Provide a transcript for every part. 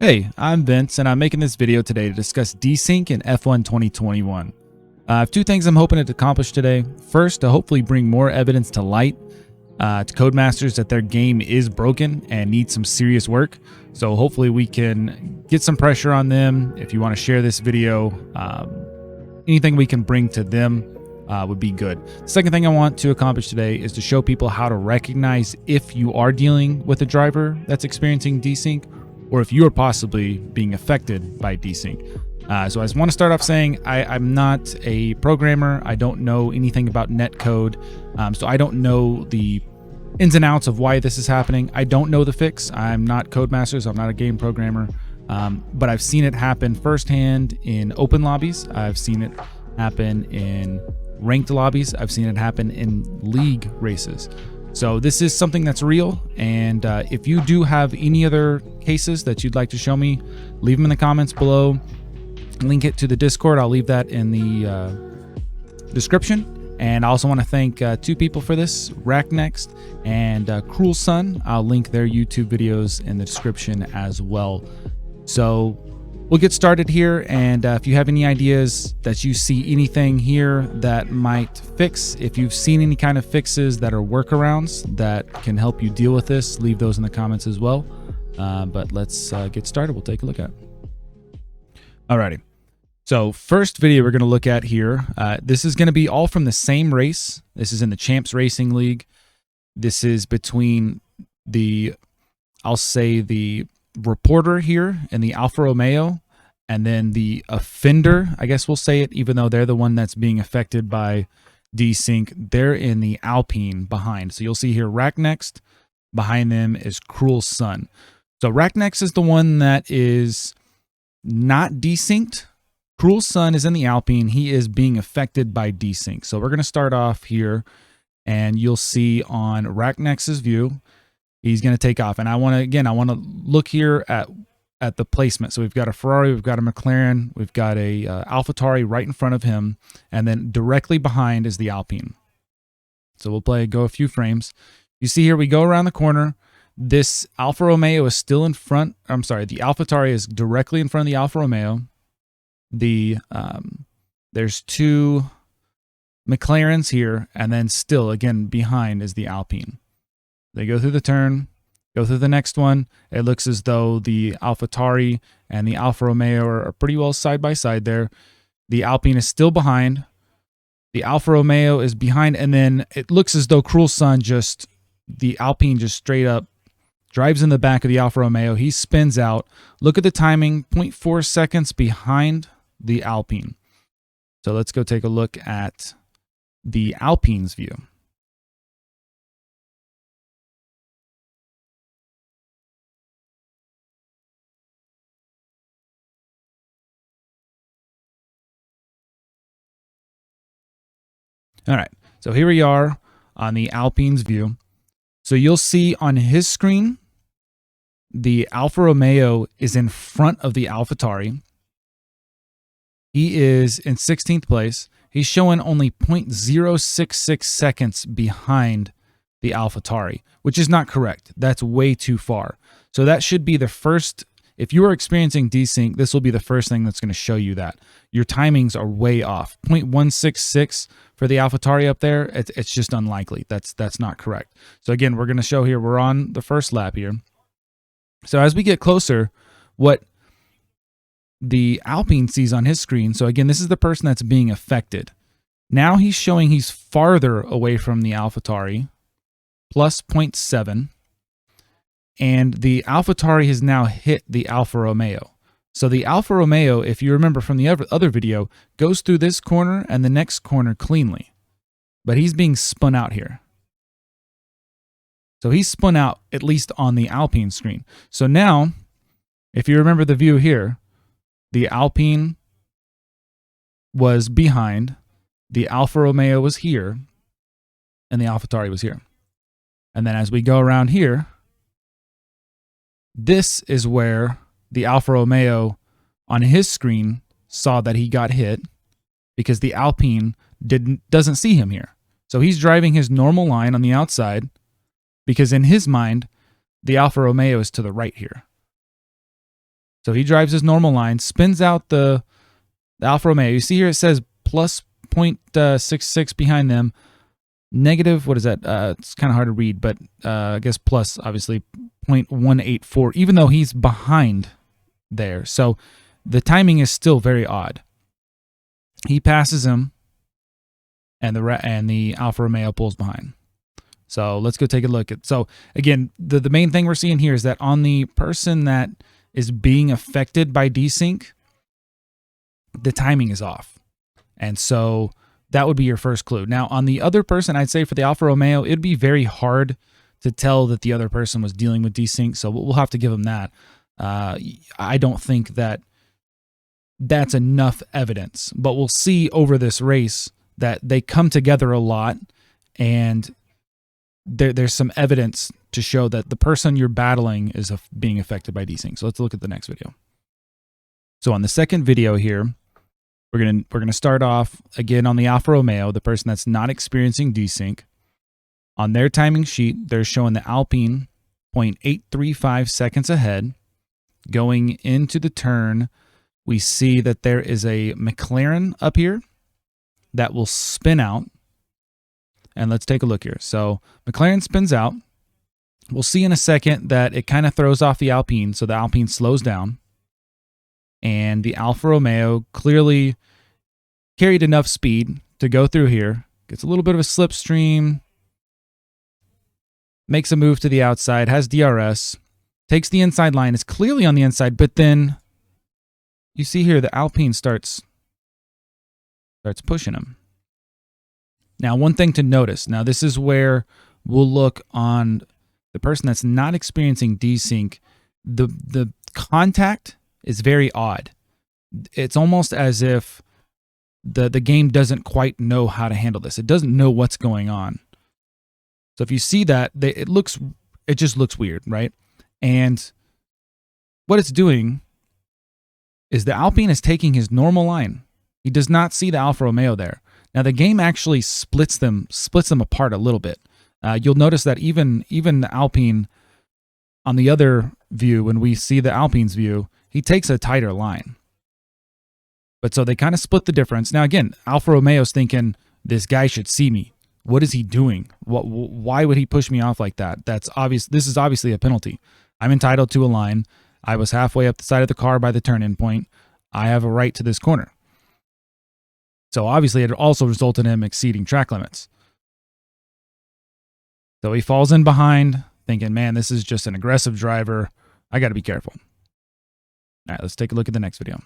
Hey, I'm Vince, and I'm making this video today to discuss DESYNC in F1 2021. I have two things I'm hoping to accomplish today. First, to hopefully bring more evidence to light to Codemasters that their game is broken and needs some serious work. So hopefully we can get some pressure on them. If you want to share this video, anything we can bring to them would be good. The second thing I want to accomplish today is to show people how to recognize if you are dealing with a driver that's experiencing DESYNC, or if you are possibly being affected by DESYNC. So I just want to start off saying I'm not a programmer. I don't know anything about netcode. So I don't know the ins and outs of why this is happening. I don't know the fix. I'm not Codemasters. I'm not a game programmer. But I've seen it happen firsthand in open lobbies. I've seen it happen in ranked lobbies. I've seen it happen in league races. So this is something that's real, and if you do have any other cases that you'd like to show me, leave them in the comments below. Link it to the Discord. I'll leave that in the description. And I also want to thank two people for this, RackNext and Cruel Sun. I'll link their YouTube videos in the description as well. So we'll get started here, and if you have any ideas that you see anything here that might fix, if you've seen any kind of fixes that are workarounds that can help you deal with this, leave those in the comments as well. But let's get started. We'll take a look at it. Alrighty. So first video we're going to look at here, this is going to be all from the same race. This is in the Champs Racing League. This is between the, I'll say the reporter here in the Alfa Romeo, and then the offender, I guess we'll say it, even though they're the one that's being affected by DESYNC. They're in the Alpine behind. So you'll see here RackNext, behind them is Cruel Sun. So RackNext is the one that is not desynced. Cruel Sun is in the Alpine. He is being affected by DESYNC. So we're going to start off here, and you'll see on RackNext's view, he's going to take off. And I want to look here at the placement. So we've got a Ferrari, we've got a McLaren, we've got a AlphaTauri right in front of him, and then directly behind is the Alpine. So we'll go a few frames. You see here, we go around the corner. This Alfa Romeo is still in front. I'm sorry, the AlphaTauri is directly in front of the Alfa Romeo. There's two McLarens here, and then still, again, behind is the Alpine. They go through the turn, go through the next one. It looks as though the AlphaTauri and the Alfa Romeo are pretty well side by side there. The Alpine is still behind. The Alfa Romeo is behind, and then it looks as though Cruel Sun the Alpine just straight up drives in the back of the Alfa Romeo. He spins out. Look at the timing, 0.4 seconds behind the Alpine. So let's go take a look at the Alpine's view. All right, so here we are on the Alpine's view. So you'll see on his screen, the Alfa Romeo is in front of the AlphaTauri. He is in 16th place. He's showing only 0.066 seconds behind the AlphaTauri, which is not correct. That's way too far. So that should be the first. If you are experiencing DESYNC, this will be the first thing that's going to show you that your timings are way off. 0.166 for the AlphaTauri up there, it's just unlikely. That's not correct. So again, we're going to show here, we're on the first lap here. So as we get closer, what the Alpine sees on his screen, so again, this is the person that's being affected. Now he's showing he's farther away from the AlphaTauri, plus 0.7. And the AlphaTauri has now hit the Alfa Romeo. So the Alfa Romeo, if you remember from the other video, goes through this corner and the next corner cleanly. But he's being spun out here. So he's spun out at least on the Alpine screen. So now, if you remember the view here, the Alpine was behind, the Alfa Romeo was here, and the AlphaTauri was here. And then as we go around here, this is where the Alfa Romeo on his screen saw that he got hit because the Alpine doesn't see him here. So he's driving his normal line on the outside because in his mind, the Alfa Romeo is to the right here. So he drives his normal line, spins out the Alfa Romeo. You see here it says plus 0.66 behind them. Negative, what is that? It's kind of hard to read, but I guess plus, obviously, 0.184, even though he's behind there. So the timing is still very odd. He passes him, and the Alfa Romeo pulls behind. So let's go take a look at. So again, the main thing we're seeing here is that on the person that is being affected by DESYNC, the timing is off. And so that would be your first clue. Now, on the other person, I'd say for the Alfa Romeo, it'd be very hard to tell that the other person was dealing with DESYNC, so we'll have to give them that. I don't think that that's enough evidence, but we'll see over this race that they come together a lot, and there's some evidence to show that the person you're battling is being affected by DESYNC. So let's look at the next video. So on the second video here, we're gonna start off again on the Alfa Romeo, the person that's not experiencing DESYNC. On their timing sheet, they're showing the Alpine 0.835 seconds ahead. Going into the turn, we see that there is a McLaren up here that will spin out. And let's take a look here. So McLaren spins out. We'll see in a second that it kind of throws off the Alpine, so the Alpine slows down. And the Alfa Romeo clearly carried enough speed to go through here. Gets a little bit of a slipstream. Makes a move to the outside, has DRS. Takes the inside line, is clearly on the inside, but then you see here the Alpine starts pushing him. Now, one thing to notice, now this is where we'll look on the person that's not experiencing DESYNC. The contact is very odd. It's almost as if the game doesn't quite know how to handle this. It doesn't know what's going on. So if you see that, it just looks weird, right? And what it's doing is the Alpine is taking his normal line. He does not see the Alfa Romeo there. Now the game actually splits them apart a little bit. You'll notice that even the Alpine on the other view, when we see the Alpine's view, he takes a tighter line. But so they kind of split the difference. Now again, Alfa Romeo's thinking, this guy should see me. What is he doing? Why would he push me off like that? That's obvious. This is obviously a penalty. I'm entitled to a line. I was halfway up the side of the car by the turn-in point. I have a right to this corner. So obviously it also resulted in him exceeding track limits. So he falls in behind, thinking, man, this is just an aggressive driver. I got to be careful. All right, let's take a look at the next video.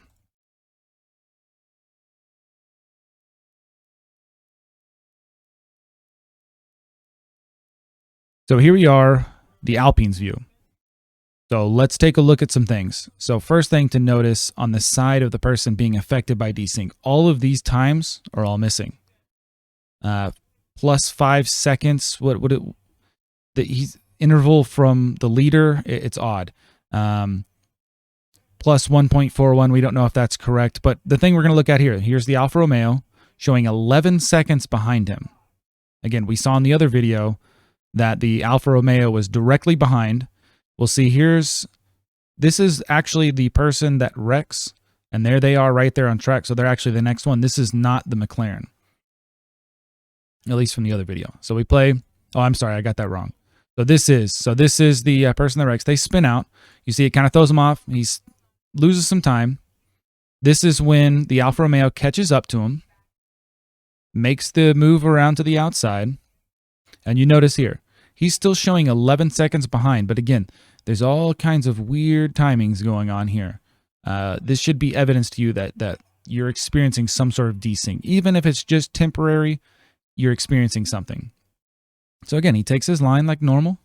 So here we are, the Alpine's view. So let's take a look at some things. So first thing to notice on the side of the person being affected by DESYNC, all of these times are all missing. Plus 5 seconds. He's interval from the leader. It's odd. Plus 1.41. We don't know if that's correct. But the thing we're going to look at here, here's the Alfa Romeo showing 11 seconds behind him. Again, we saw in the other video that the Alfa Romeo was directly behind. We'll see this is actually the person that wrecks, and there they are right there on track. So they're actually the next one. This is not the McLaren, at least from the other video. So we play, oh, I'm sorry, I got that wrong. So this is the person that wrecks. They spin out. You see it kind of throws him off. He loses some time. This is when the Alfa Romeo catches up to him, makes the move around to the outside, and you notice here, he's still showing 11 seconds behind, but again, there's all kinds of weird timings going on here. This should be evidence to you that you're experiencing some sort of DESYNC. Even if it's just temporary, you're experiencing something. So again, he takes his line like normal.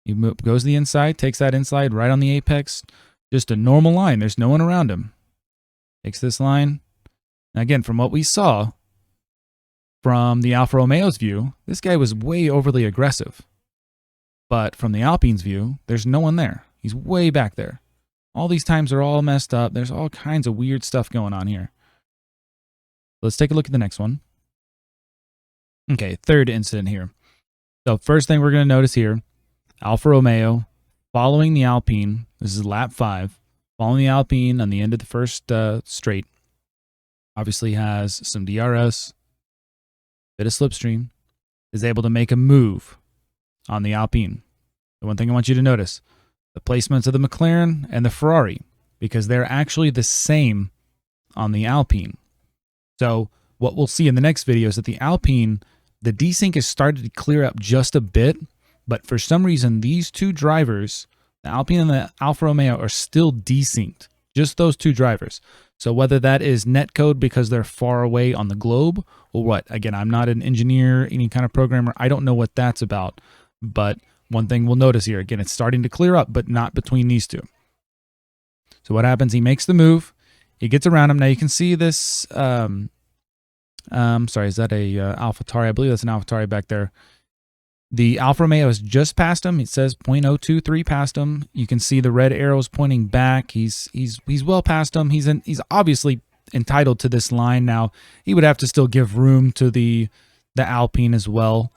He goes to the inside, takes that inside right on the apex. Just a normal line. There's no one around him. Takes this line. Now again, from what we saw, from the Alfa Romeo's view, this guy was way overly aggressive. But from the Alpine's view, there's no one there. He's way back there. All these times are all messed up. There's all kinds of weird stuff going on here. Let's take a look at the next one. Okay, third incident here. So first thing we're going to notice here, Alfa Romeo following the Alpine. This is lap 5. Following the Alpine on the end of the first straight. Obviously has some DRS, bit of slipstream, is able to make a move on the Alpine. The one thing I want you to notice, the placements of the McLaren and the Ferrari, because they're actually the same on the Alpine. So what we'll see in the next video is that the Alpine, the desync has started to clear up just a bit, but for some reason, these two drivers, the Alpine and the Alfa Romeo, are still desynced. Just those two drivers. So whether that is netcode because they're far away on the globe or what, again, I'm not an engineer, any kind of programmer. I don't know what that's about. But one thing we'll notice here, again, it's starting to clear up, but not between these two. So what happens? He makes the move. He gets around him. Now you can see this. Sorry, is that a AlphaTauri? I believe that's an AlphaTauri back there. The Alfa Romeo has just passed him. It says 0.023 past him. You can see the red arrows pointing back. He's well past him. He's obviously entitled to this line. Now he would have to still give room to the Alpine as well,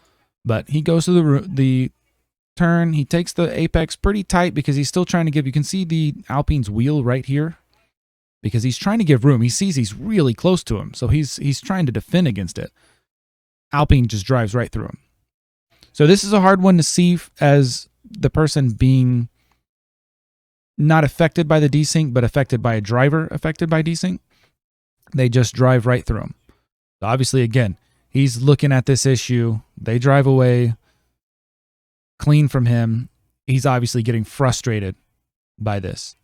but he goes to the turn. He takes the apex pretty tight because he's still trying to give. You can see the Alpine's wheel right here because he's trying to give room. He sees he's really close to him, so he's trying to defend against it. Alpine just drives right through him. So this is a hard one to see as the person being not affected by the desync, but affected by a driver affected by desync. They just drive right through him. So obviously, again, he's looking at this issue. They drive away clean from him. He's obviously getting frustrated by this.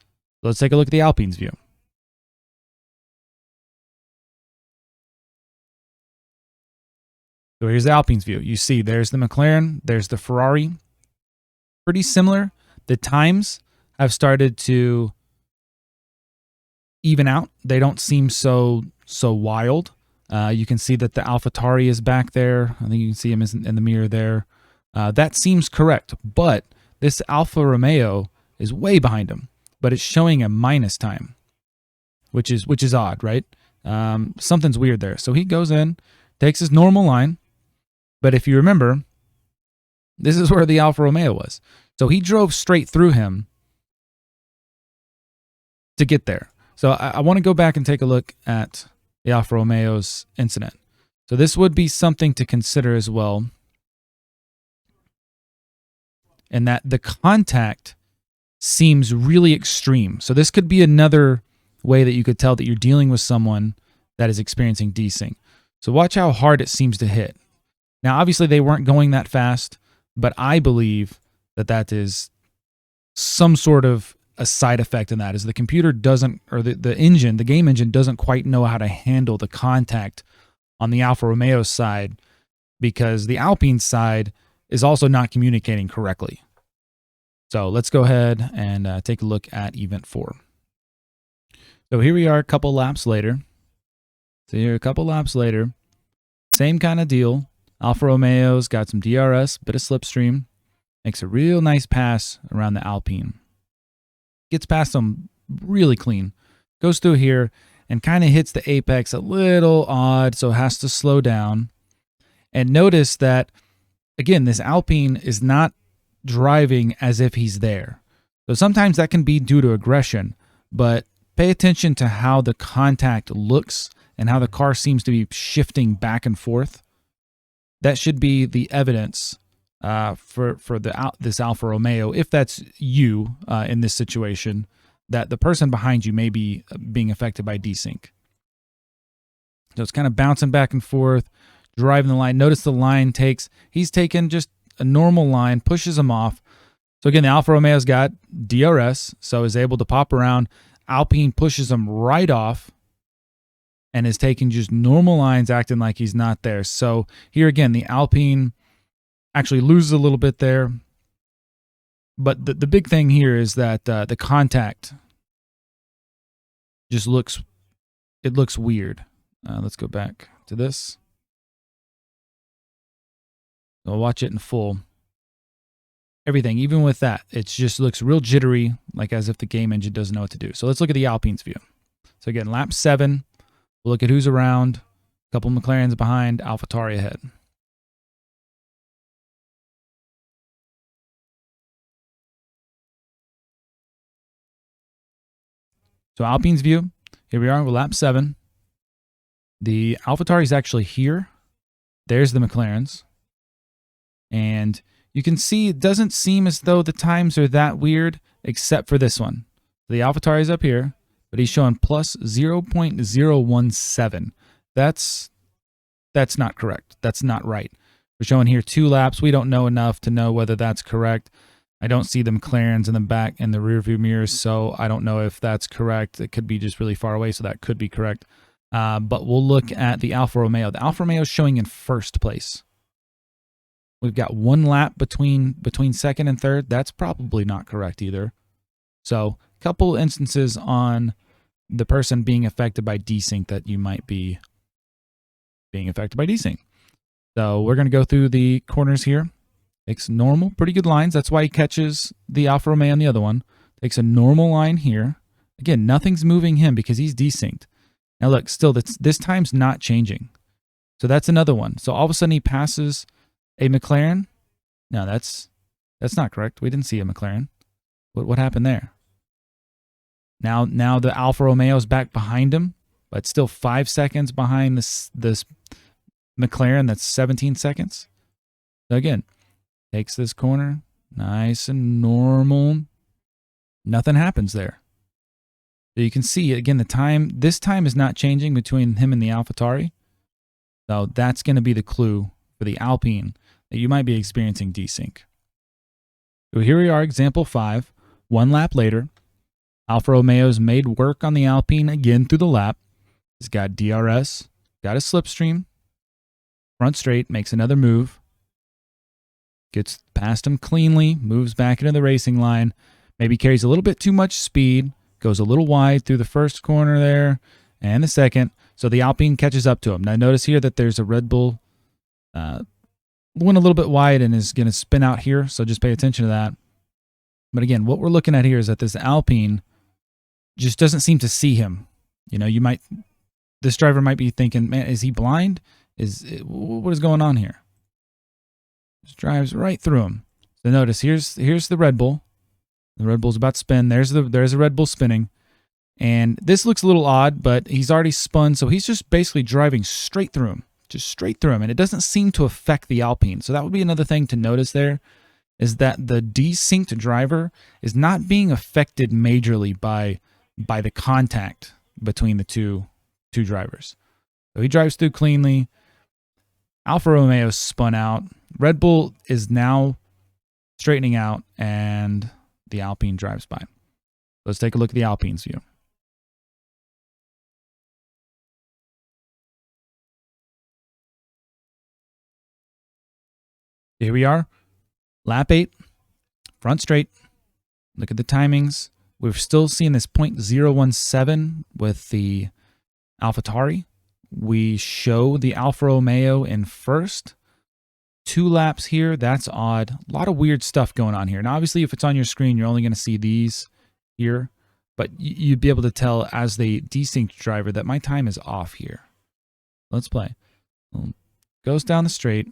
So let's take a look at the Alpine's view. So here's the Alpine's view. You see there's the McLaren, there's the Ferrari. Pretty similar. The times have started to even out. They don't seem so wild. You can see that the AlphaTauri is back there. I think you can see him in the mirror there. That seems correct, but this Alfa Romeo is way behind him, but it's showing a minus time, which is odd, right? Something's weird there. So he goes in, takes his normal line. But if you remember, this is where the Alfa Romeo was. So he drove straight through him to get there. So I want to go back and take a look at the Alfa Romeo's incident. So this would be something to consider as well. And that the contact seems really extreme. So this could be another way that you could tell that you're dealing with someone that is experiencing desync. So watch how hard it seems to hit. Now, obviously, they weren't going that fast, but I believe that that is some sort of a side effect in that, is the computer doesn't, or the engine, the game engine doesn't quite know how to handle the contact on the Alfa Romeo side, because the Alpine side is also not communicating correctly. So let's go ahead and take a look at event 4. So here we are a couple laps later. So here a couple laps later, same kind of deal. Alfa Romeo's got some DRS, bit of slipstream, makes a real nice pass around the Alpine. Gets past them really clean, goes through here and kind of hits the apex a little odd, so has to slow down. And notice that, again, this Alpine is not driving as if he's there. So sometimes that can be due to aggression, but pay attention to how the contact looks and how the car seems to be shifting back and forth. That should be the evidence for this Alfa Romeo, if that's you in this situation, that the person behind you may be being affected by desync. So it's kind of bouncing back and forth, driving the line. Notice the line he's taken just a normal line, pushes him off. So again, the Alfa Romeo's got DRS, so is able to pop around. Alpine pushes him right off and is taking just normal lines, acting like he's not there. So here again, the Alpine actually loses a little bit there. But the big thing here is that the contact just looks weird. Let's go back to this. I'll watch it in full. Everything, even with that, it just looks real jittery, like as if the game engine doesn't know what to do. So let's look at the Alpine's view. So again, lap 7. We'll look at who's around. A couple McLarens behind, AlphaTauri ahead. So Alpine's view, here we are with lap 7. The AlphaTauri is actually here. There's the McLarens. And you can see it doesn't seem as though the times are that weird, except for this one. The AlphaTauri is up here, but he's showing plus 0.017. That's not correct. That's not right. We're showing here 2 laps. We don't know enough to know whether that's correct. I don't see the McLarens in the back and the rear view mirrors, so I don't know if that's correct. It could be just really far away, so that could be correct. But we'll look at the Alfa Romeo. The Alfa Romeo is showing in first place. We've got 1 lap between second and third. That's probably not correct either. So a couple instances on the person being affected by DESYNC that you might be being affected by DESYNC. So we're going to go through the corners here. Takes normal, pretty good lines. That's why he catches the Alfa Romeo on the other one. Takes a normal line here. Again, nothing's moving him because he's desynced. Now look, still this time's not changing. So that's another one. So all of a sudden he passes a McLaren. No, that's not correct. We didn't see a McLaren. What happened there? Now the Alfa Romeo is back behind him, but still 5 seconds behind this McLaren. That's 17 seconds. So again, takes this corner, nice and normal. Nothing happens there. So you can see, again, this time is not changing between him and the AlphaTauri. So that's going to be the clue for the Alpine that you might be experiencing desync. So here we are, example 5. 1 lap later, Alfa Romeo's made work on the Alpine again through the lap. He's got DRS, got a slipstream, front straight, makes another move. Gets past him cleanly, moves back into the racing line, maybe carries a little bit too much speed, goes a little wide through the first corner there and the second, so the Alpine catches up to him. Now notice here that there's a Red Bull went a little bit wide and is going to spin out here, so just pay attention to that. But again, what we're looking at here is that this Alpine just doesn't seem to see him. You know, this driver might be thinking, man, is he blind? What is going on here? Just drives right through him. So notice here's the Red Bull. The Red Bull's about to spin. There's a Red Bull spinning. And this looks a little odd, but he's already spun, so he's just basically driving straight through him. Just straight through him. And it doesn't seem to affect the Alpine. So that would be another thing to notice there, is that the desynced driver is not being affected majorly by the contact between the two drivers. So he drives through cleanly. Alfa Romeo spun out. Red Bull is now straightening out, and the Alpine drives by. Let's take a look at the Alpine's view. Here we are, lap 8, front straight. Look at the timings. We're still seeing this 0.017 with the AlphaTauri. We show the Alfa Romeo in first. 2 laps here, that's odd. A lot of weird stuff going on here. Now, obviously, if it's on your screen, you're only going to see these here. But you'd be able to tell as the desynced driver that my time is off here. Let's play. Goes down the straight.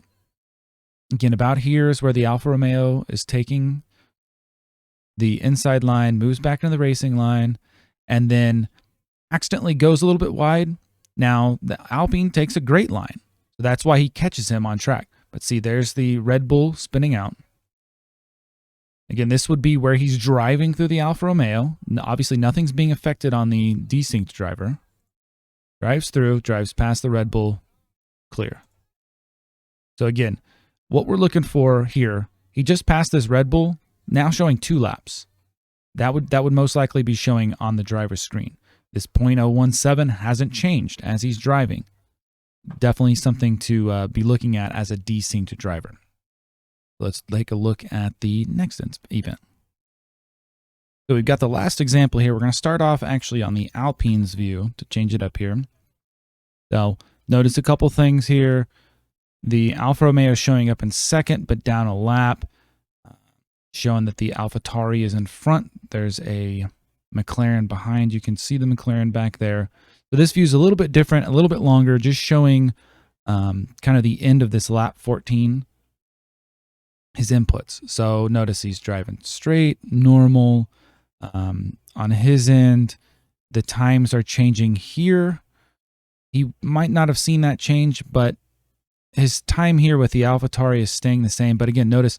Again, about here is where the Alfa Romeo is taking the inside line, moves back into the racing line, and then accidentally goes a little bit wide. Now, the Alpine takes a great line. So that's why he catches him on track. But see, there's the Red Bull spinning out. Again, this would be where he's driving through the Alfa Romeo. Obviously, nothing's being affected on the desynced driver. Drives through, drives past the Red Bull, clear. So again, what we're looking for here, he just passed this Red Bull, now showing 2 laps. That would most likely be showing on the driver's screen. This 0.017 hasn't changed as he's driving. Definitely something to be looking at as a desynced driver. Let's take a look at the next event. So we've got the last example here. We're going to start off actually on the Alpine's view to change it up here. So notice a couple things here. The Alfa Romeo is showing up in second, but down a lap, showing that the AlphaTauri is in front. There's a McLaren behind. You can see the McLaren back there. So this view is a little bit different, a little bit longer, just showing kind of the end of this lap 14, his inputs. So notice he's driving straight, normal. On his end, the times are changing here. He might not have seen that change, but his time here with the AlphaTauri is staying the same. But again, notice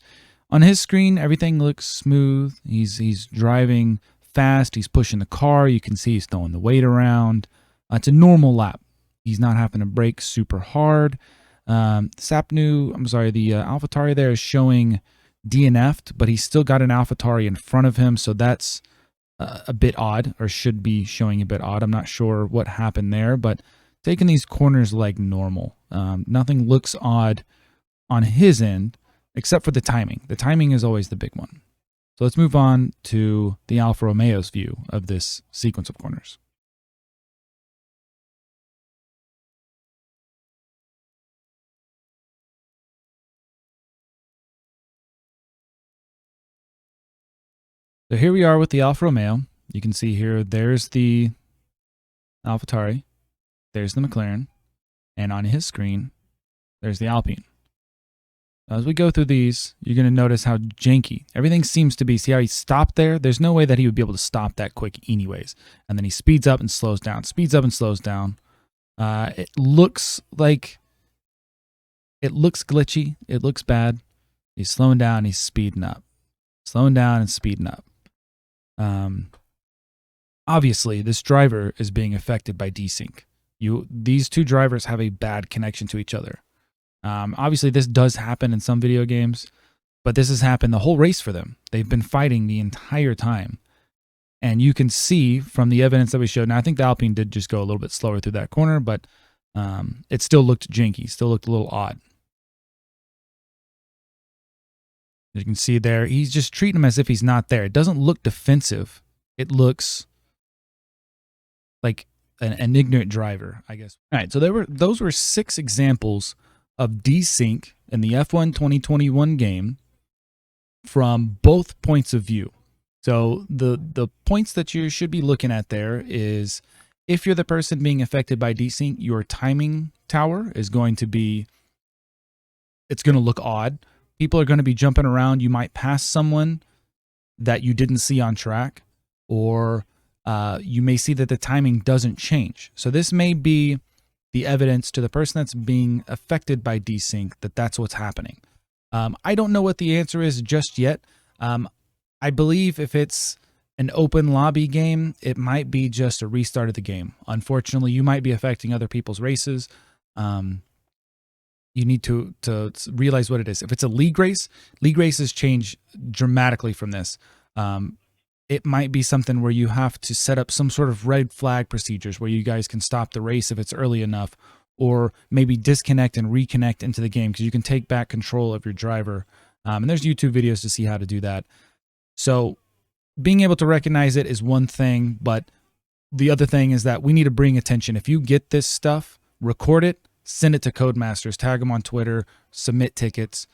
on his screen, everything looks smooth. He's driving fast. He's pushing the car. You can see he's throwing the weight around. It's a normal lap. He's not having to brake super hard. The AlphaTauri there is showing DNF'd, but he's still got an AlphaTauri in front of him, so that's a bit odd, or should be showing a bit odd. I'm not sure what happened there, but taking these corners like normal. Nothing looks odd on his end, except for the timing. The timing is always the big one. So let's move on to the Alfa Romeo's view of this sequence of corners. So here we are with the Alfa Romeo. You can see here, there's the AlphaTauri, there's the McLaren, and on his screen, there's the Alpine. As we go through these, you're going to notice how janky everything seems to be. See how he stopped there? There's no way that he would be able to stop that quick anyways. And then he speeds up and slows down, speeds up and slows down. It looks glitchy. It looks bad. He's slowing down, he's speeding up. Slowing down and speeding up. Obviously, this driver is being affected by DESYNC. These two drivers have a bad connection to each other. Obviously, this does happen in some video games, but this has happened the whole race for them. They've been fighting the entire time. And you can see from the evidence that we showed, now I think the Alpine did just go a little bit slower through that corner, but it still looked janky, still looked a little odd. As you can see there, he's just treating him as if he's not there. It doesn't look defensive. It looks like an ignorant driver, I guess. All right, so those were 6 examples of DESYNC in the F1 2021 game from both points of view. So the points that you should be looking at there is, if you're the person being affected by DESYNC, your timing tower is going to be, it's going to look odd. People are going to be jumping around. You might pass someone that you didn't see on track, or you may see that the timing doesn't change. So this may be the evidence to the person that's being affected by DESYNC that that's what's happening. I don't know what the answer is just yet. I believe if it's an open lobby game, it might be just a restart of the game. Unfortunately, you might be affecting other people's races. You need to realize what it is. If it's a league races change dramatically from this. It might be something where you have to set up some sort of red flag procedures where you guys can stop the race if it's early enough, or maybe disconnect and reconnect into the game, because you can take back control of your driver. And there's YouTube videos to see how to do that. So being able to recognize it is one thing, but the other thing is that we need to bring attention. If you get this stuff, record it, send it to Codemasters, tag them on Twitter, submit tickets,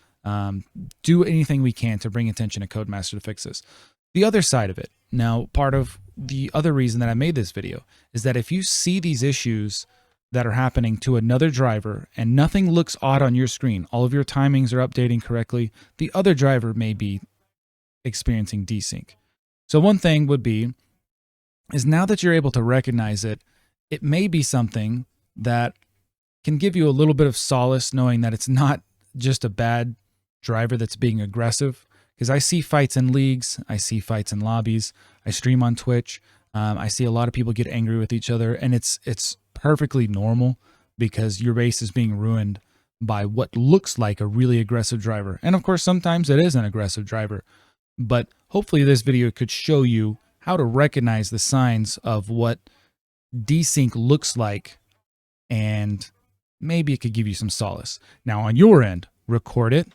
do anything we can to bring attention to Codemaster to fix this. The other side of it, now part of the other reason that I made this video, is that if you see these issues that are happening to another driver and nothing looks odd on your screen, all of your timings are updating correctly, the other driver may be experiencing DESYNC. So one thing would be, is now that you're able to recognize it, it may be something that can give you a little bit of solace knowing that it's not just a bad driver that's being aggressive. Because I see fights in leagues, I see fights in lobbies, I stream on Twitch, I see a lot of people get angry with each other, and it's perfectly normal because your race is being ruined by what looks like a really aggressive driver. And of course, sometimes it is an aggressive driver, but hopefully this video could show you how to recognize the signs of what DESYNC looks like, and maybe it could give you some solace. Now on your end, record it,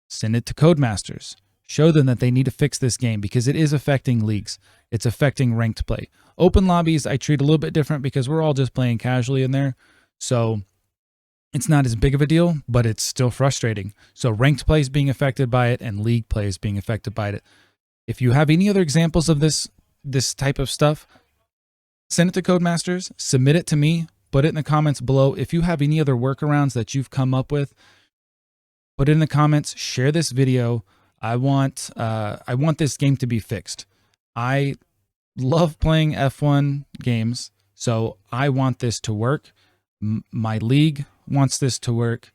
send it to Codemasters. Show them that they need to fix this game because it is affecting leagues. It's affecting ranked play. Open lobbies, I treat a little bit different because we're all just playing casually in there. So it's not as big of a deal, but it's still frustrating. So ranked play is being affected by it, and league play is being affected by it. If you have any other examples of this type of stuff, send it to Codemasters, submit it to me, put it in the comments below. If you have any other workarounds that you've come up with, put it in the comments, share this video. I want this game to be fixed. I love playing F1 games, so I want this to work. My league wants this to work,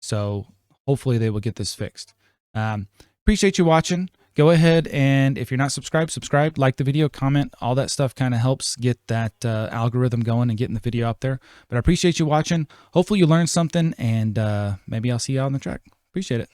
so hopefully they will get this fixed. Appreciate you watching. Go ahead and if you're not subscribed, subscribe, like the video, comment. All that stuff kind of helps get that algorithm going and getting the video out there. But I appreciate you watching. Hopefully you learned something, and maybe I'll see you out on the track. Appreciate it.